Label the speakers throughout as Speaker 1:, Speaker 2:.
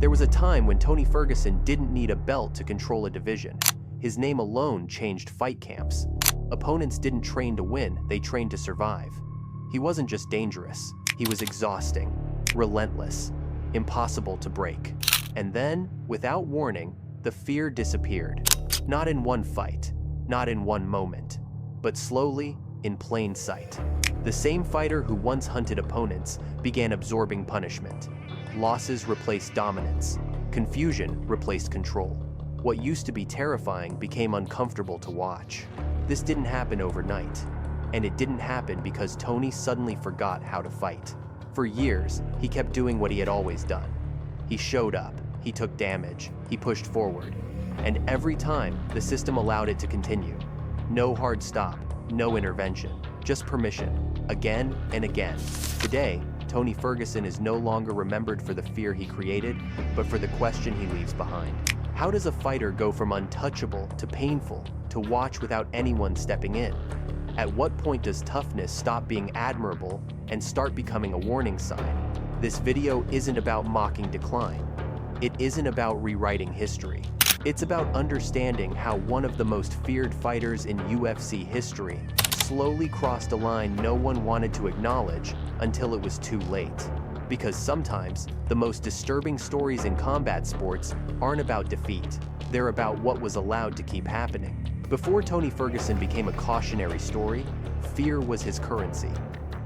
Speaker 1: There was a time when Tony Ferguson didn't need a belt to control a division. His name alone changed fight camps. Opponents didn't train to win, they trained to survive. He wasn't just dangerous, he was exhausting, relentless, impossible to break. And then, without warning, the fear disappeared. Not in one fight, not in one moment, but slowly, in plain sight. The same fighter who once hunted opponents began absorbing punishment. Losses replaced dominance. Confusion replaced control. What used to be terrifying became uncomfortable to watch. This didn't happen overnight. And it didn't happen because Tony suddenly forgot how to fight. For years, he kept doing what he had always done. He showed up, he took damage, he pushed forward. And every time, the system allowed it to continue. No hard stop, no intervention, just permission, again and again. Today, Tony Ferguson is no longer remembered for the fear he created, but for the question he leaves behind. How does a fighter go from untouchable to painful to watch without anyone stepping in? At what point does toughness stop being admirable and start becoming a warning sign? This video isn't about mocking decline. It isn't about rewriting history. It's about understanding how one of the most feared fighters in UFC history slowly crossed a line no one wanted to acknowledge until it was too late. Because sometimes, the most disturbing stories in combat sports aren't about defeat. They're about what was allowed to keep happening. Before Tony Ferguson became a cautionary story, fear was his currency.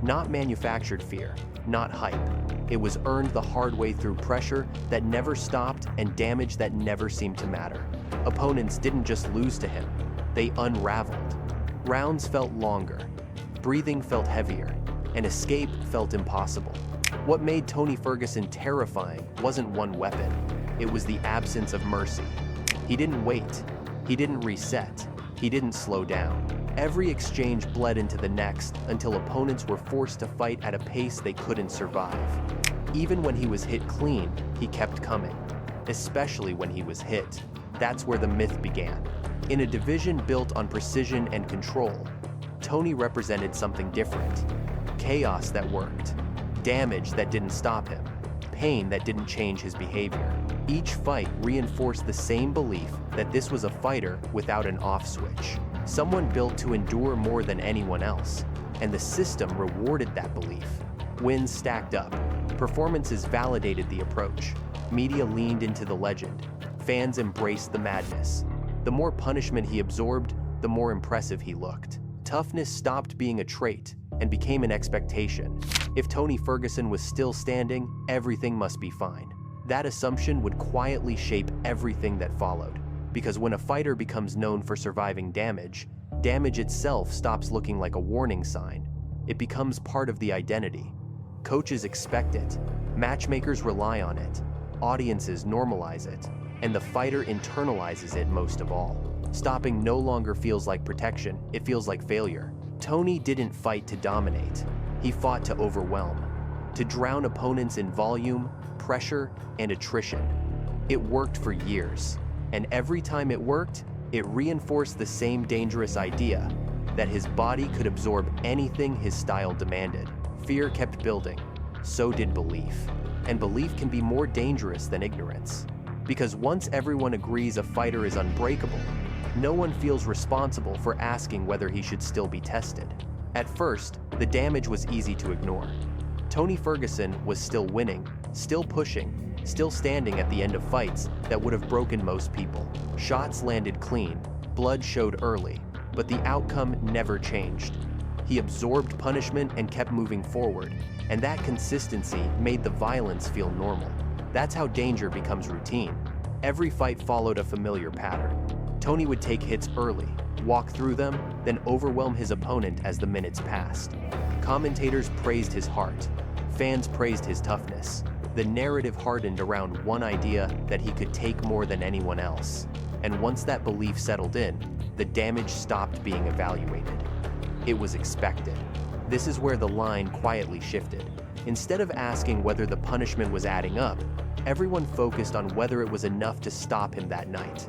Speaker 1: Not manufactured fear, not hype. It was earned the hard way through pressure that never stopped and damage that never seemed to matter. Opponents didn't just lose to him, they unraveled. Rounds felt longer, breathing felt heavier, and escape felt impossible. What made Tony Ferguson terrifying wasn't one weapon, it was the absence of mercy. He didn't wait, he didn't reset, he didn't slow down. Every exchange bled into the next until opponents were forced to fight at a pace they couldn't survive. Even when he was hit clean, he kept coming, especially when he was hit. That's where the myth began. In a division built on precision and control, Tony represented something different. Chaos that worked, damage that didn't stop him, pain that didn't change his behavior. Each fight reinforced the same belief that this was a fighter without an off switch. Someone built to endure more than anyone else, and the system rewarded that belief. Wins stacked up, performances validated the approach, media leaned into the legend, fans embraced the madness. The more punishment he absorbed, the more impressive he looked. Toughness stopped being a trait and became an expectation. If Tony Ferguson was still standing, everything must be fine. That assumption would quietly shape everything that followed. Because when a fighter becomes known for surviving damage, damage itself stops looking like a warning sign. It becomes part of the identity. Coaches expect it, matchmakers rely on it, audiences normalize it, and the fighter internalizes it most of all. Stopping no longer feels like protection, it feels like failure. Tony didn't fight to dominate, he fought to overwhelm, to drown opponents in volume, pressure, and attrition. It worked for years, and every time it worked, it reinforced the same dangerous idea, that his body could absorb anything his style demanded. Fear kept building, so did belief. And belief can be more dangerous than ignorance. Because once everyone agrees a fighter is unbreakable, no one feels responsible for asking whether he should still be tested. At first, the damage was easy to ignore. Tony Ferguson was still winning, still pushing, still standing at the end of fights that would have broken most people. Shots landed clean, blood showed early, but the outcome never changed. He absorbed punishment and kept moving forward, and that consistency made the violence feel normal. That's how danger becomes routine. Every fight followed a familiar pattern. Tony would take hits early, walk through them, then overwhelm his opponent as the minutes passed. Commentators praised his heart. Fans praised his toughness. The narrative hardened around one idea that he could take more than anyone else. And once that belief settled in, the damage stopped being evaluated. It was expected. This is where the line quietly shifted. Instead of asking whether the punishment was adding up, everyone focused on whether it was enough to stop him that night.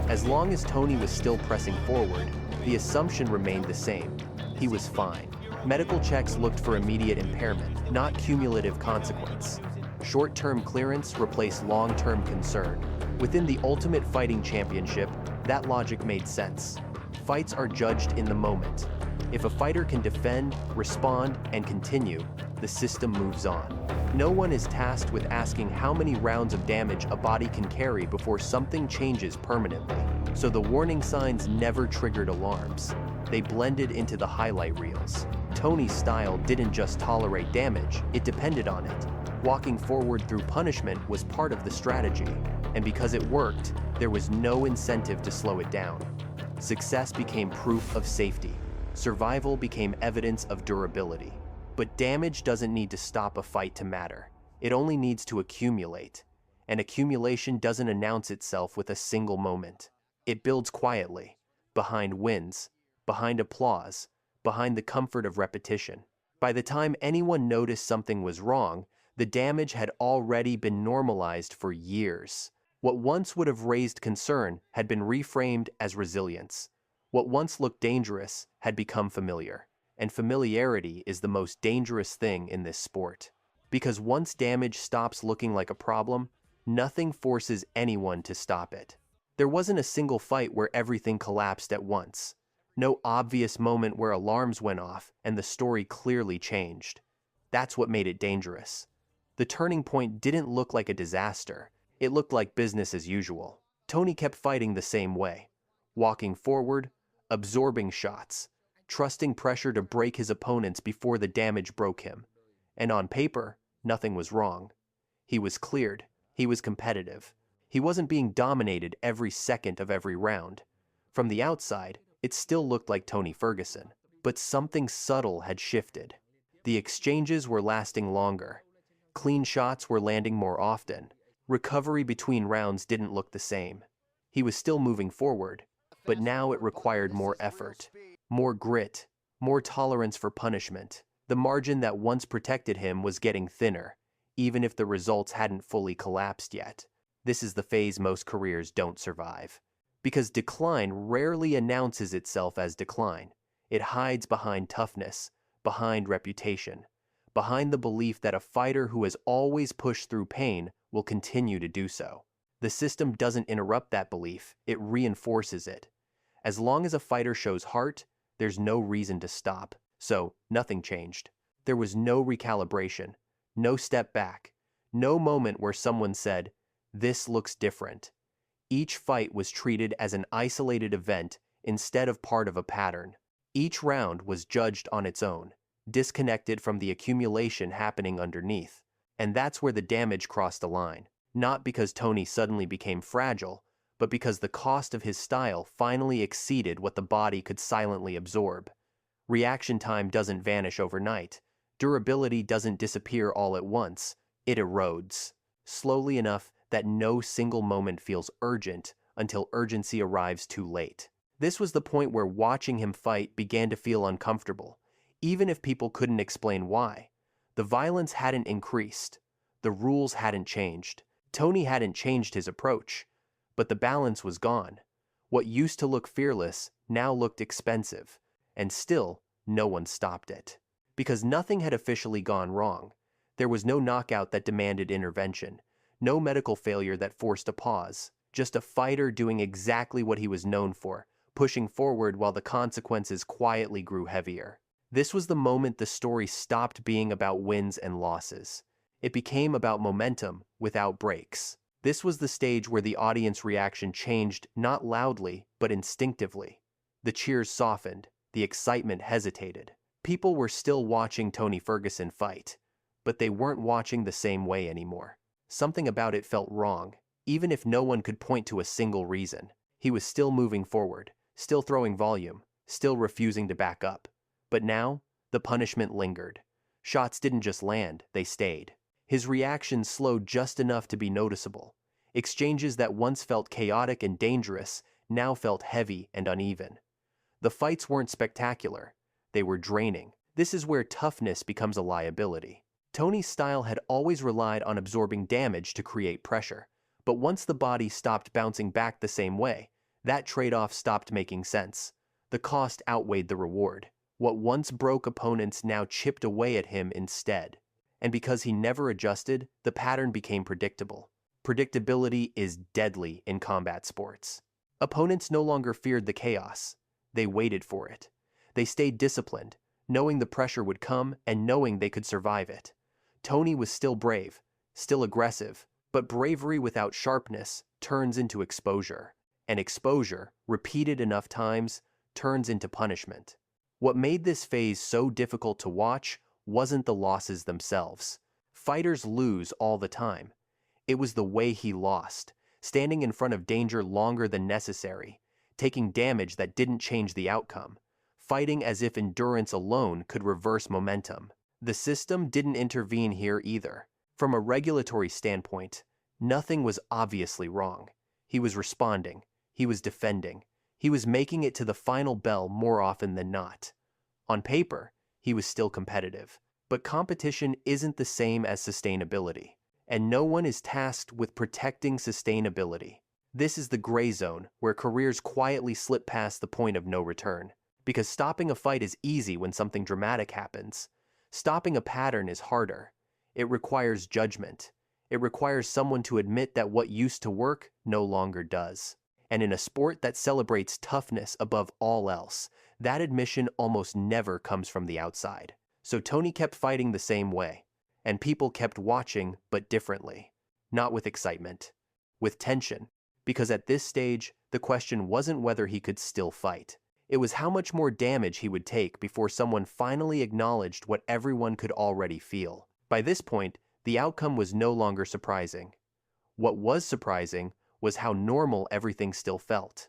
Speaker 1: As long as Tony was still pressing forward, the assumption remained the same. He was fine. Medical checks looked for immediate impairment, not cumulative consequence. Short-term clearance replaced long-term concern. Within the Ultimate Fighting Championship, that logic made sense. Fights are judged in the moment. If a fighter can defend, respond, and continue, the system moves on. No one is tasked with asking how many rounds of damage a body can carry before something changes permanently. So the warning signs never triggered alarms. They blended into the highlight reels. Tony's style didn't just tolerate damage, it depended on it. Walking forward through punishment was part of the strategy, and because it worked, there was no incentive to slow it down. Success became proof of safety. Survival became evidence of durability. But damage doesn't need to stop a fight to matter. It only needs to accumulate. And accumulation doesn't announce itself with a single moment. It builds quietly, behind wins, behind applause, behind the comfort of repetition. By the time anyone noticed something was wrong, the damage had already been normalized for years. What once would have raised concern had been reframed as resilience. What once looked dangerous had become familiar. And familiarity is the most dangerous thing in this sport. Because once damage stops looking like a problem, nothing forces anyone to stop it. There wasn't a single fight where everything collapsed at once. No obvious moment where alarms went off and the story clearly changed. That's what made it dangerous. The turning point didn't look like a disaster. It looked like business as usual. Tony kept fighting the same way. Walking forward, absorbing shots, trusting pressure to break his opponents before the damage broke him. And on paper, nothing was wrong. He was cleared. He was competitive. He wasn't being dominated every second of every round. From the outside, it still looked like Tony Ferguson. But something subtle had shifted. The exchanges were lasting longer. Clean shots were landing more often. Recovery between rounds didn't look the same. He was still moving forward, but now it required more effort. More grit, more tolerance for punishment. The margin that once protected him was getting thinner, even if the results hadn't fully collapsed yet. This is the phase most careers don't survive. Because decline rarely announces itself as decline. It hides behind toughness, behind reputation, behind the belief that a fighter who has always pushed through pain will continue to do so. The system doesn't interrupt that belief, it reinforces it. As long as a fighter shows heart, there's no reason to stop. So, nothing changed. There was no recalibration, no step back, no moment where someone said, "This looks different." Each fight was treated as an isolated event instead of part of a pattern. Each round was judged on its own, disconnected from the accumulation happening underneath. And that's where the damage crossed the line. Not because Tony suddenly became fragile, but because the cost of his style finally exceeded what the body could silently absorb. Reaction time doesn't vanish overnight. Durability doesn't disappear all at once. It erodes, slowly enough that no single moment feels urgent until urgency arrives too late. This was the point where watching him fight began to feel uncomfortable, even if people couldn't explain why. The violence hadn't increased. The rules hadn't changed. Tony hadn't changed his approach. But the balance was gone. What used to look fearless now looked expensive. And still, no one stopped it. Because nothing had officially gone wrong. There was no knockout that demanded intervention. No medical failure that forced a pause. Just a fighter doing exactly what he was known for, pushing forward while the consequences quietly grew heavier. This was the moment the story stopped being about wins and losses. It became about momentum without breaks. This was the stage where the audience reaction changed not loudly, but instinctively. The cheers softened, the excitement hesitated. People were still watching Tony Ferguson fight, but they weren't watching the same way anymore. Something about it felt wrong, even if no one could point to a single reason. He was still moving forward, still throwing volume, still refusing to back up. But now, the punishment lingered. Shots didn't just land, they stayed. His reaction slowed just enough to be noticeable. Exchanges that once felt chaotic and dangerous now felt heavy and uneven. The fights weren't spectacular. They were draining. This is where toughness becomes a liability. Tony's style had always relied on absorbing damage to create pressure. But once the body stopped bouncing back the same way, that trade-off stopped making sense. The cost outweighed the reward. What once broke opponents now chipped away at him instead. And because he never adjusted, the pattern became predictable. Predictability is deadly in combat sports. Opponents no longer feared the chaos. They waited for it. They stayed disciplined, knowing the pressure would come and knowing they could survive it. Tony was still brave, still aggressive, but bravery without sharpness turns into exposure. And exposure, repeated enough times, turns into punishment. What made this phase so difficult to watch wasn't the losses themselves. Fighters lose all the time. It was the way he lost, standing in front of danger longer than necessary, taking damage that didn't change the outcome, fighting as if endurance alone could reverse momentum. The system didn't intervene here either. From a regulatory standpoint, nothing was obviously wrong. He was responding. He was defending. He was making it to the final bell more often than not. On paper, he was still competitive. But competition isn't the same as sustainability. And no one is tasked with protecting sustainability. This is the gray zone where careers quietly slip past the point of no return. Because stopping a fight is easy when something dramatic happens. Stopping a pattern is harder. It requires judgment. It requires someone to admit that what used to work no longer does. And in a sport that celebrates toughness above all else, that admission almost never comes from the outside. So Tony kept fighting the same way. And people kept watching, but differently. Not with excitement. With tension. Because at this stage, the question wasn't whether he could still fight. It was how much more damage he would take before someone finally acknowledged what everyone could already feel. By this point, the outcome was no longer surprising. What was surprising was how normal everything still felt.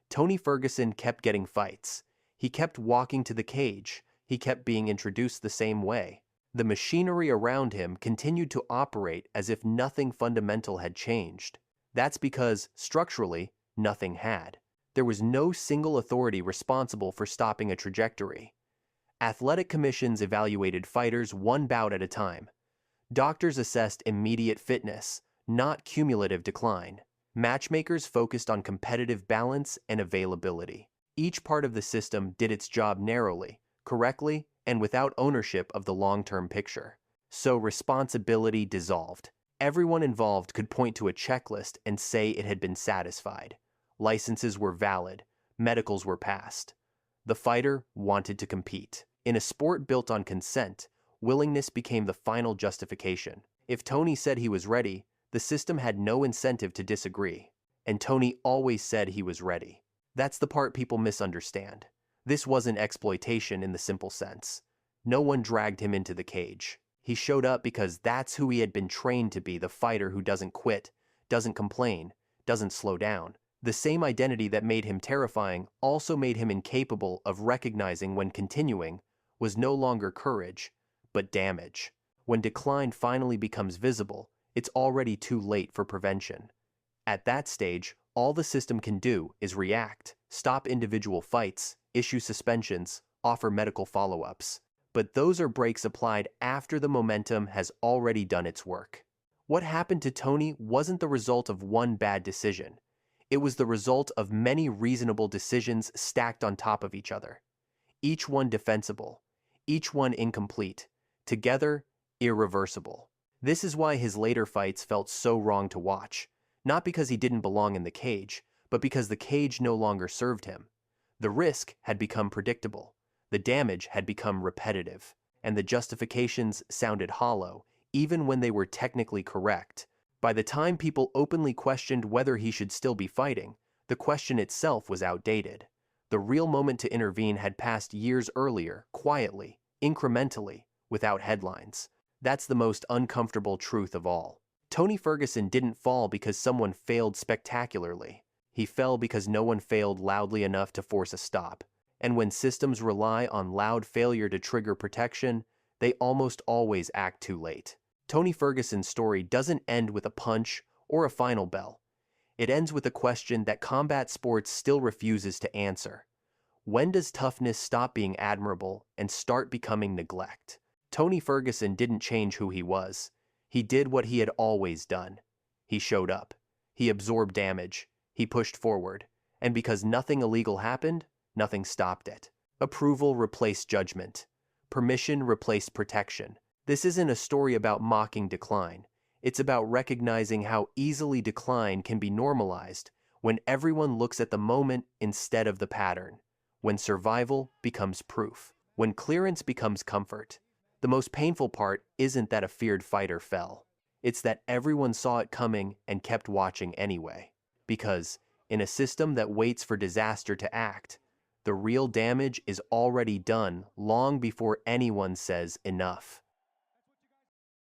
Speaker 1: Tony Ferguson kept getting fights. He kept walking to the cage. He kept being introduced the same way. The machinery around him continued to operate as if nothing fundamental had changed. That's because, structurally, nothing had. There was no single authority responsible for stopping a trajectory. Athletic commissions evaluated fighters one bout at a time. Doctors assessed immediate fitness, not cumulative decline. Matchmakers focused on competitive balance and availability. Each part of the system did its job narrowly, correctly, and without ownership of the long-term picture. So responsibility dissolved. Everyone involved could point to a checklist and say it had been satisfied. Licenses were valid. Medicals were passed. The fighter wanted to compete. In a sport built on consent, willingness became the final justification. If Tony said he was ready, the system had no incentive to disagree. And Tony always said he was ready. That's the part people misunderstand. This wasn't exploitation in the simple sense. No one dragged him into the cage. He showed up because that's who he had been trained to be, the fighter who doesn't quit, doesn't complain, doesn't slow down. The same identity that made him terrifying also made him incapable of recognizing when continuing was no longer courage, but damage. When decline finally becomes visible, it's already too late for prevention. At that stage, all the system can do is react, stop individual fights, issue suspensions, offer medical follow-ups. But those are breaks applied after the momentum has already done its work. What happened to Tony wasn't the result of one bad decision. It was the result of many reasonable decisions stacked on top of each other. Each one defensible, each one incomplete, together irreversible. This is why his later fights felt so wrong to watch, not because he didn't belong in the cage, but because the cage no longer served him. The risk had become predictable, the damage had become repetitive, and the justifications sounded hollow, even when they were technically correct. By the time people openly questioned whether he should still be fighting, the question itself was outdated. The real moment to intervene had passed years earlier, quietly, incrementally, without headlines. That's the most uncomfortable truth of all. Tony Ferguson didn't fall because someone failed spectacularly. He fell because no one failed loudly enough to force a stop. And when systems rely on loud failure to trigger protection, they almost always act too late. Tony Ferguson's story doesn't end with a punch or a final bell. It ends with a question that combat sports still refuses to answer. When does toughness stop being admirable and start becoming neglect? Tony Ferguson didn't change who he was. He did what he had always done. He showed up. He absorbed damage. He pushed forward. And because nothing illegal happened, nothing stopped it. Approval replaced judgment. Permission replaced protection. This isn't a story about mocking decline. It's about recognizing how easily decline can be normalized when everyone looks at the moment instead of the pattern, when survival becomes proof, when clearance becomes comfort. The most painful part isn't that a feared fighter fell. It's that everyone saw it coming and kept watching anyway. Because, in a system that waits for disaster to act, the real damage is already done long before anyone says enough.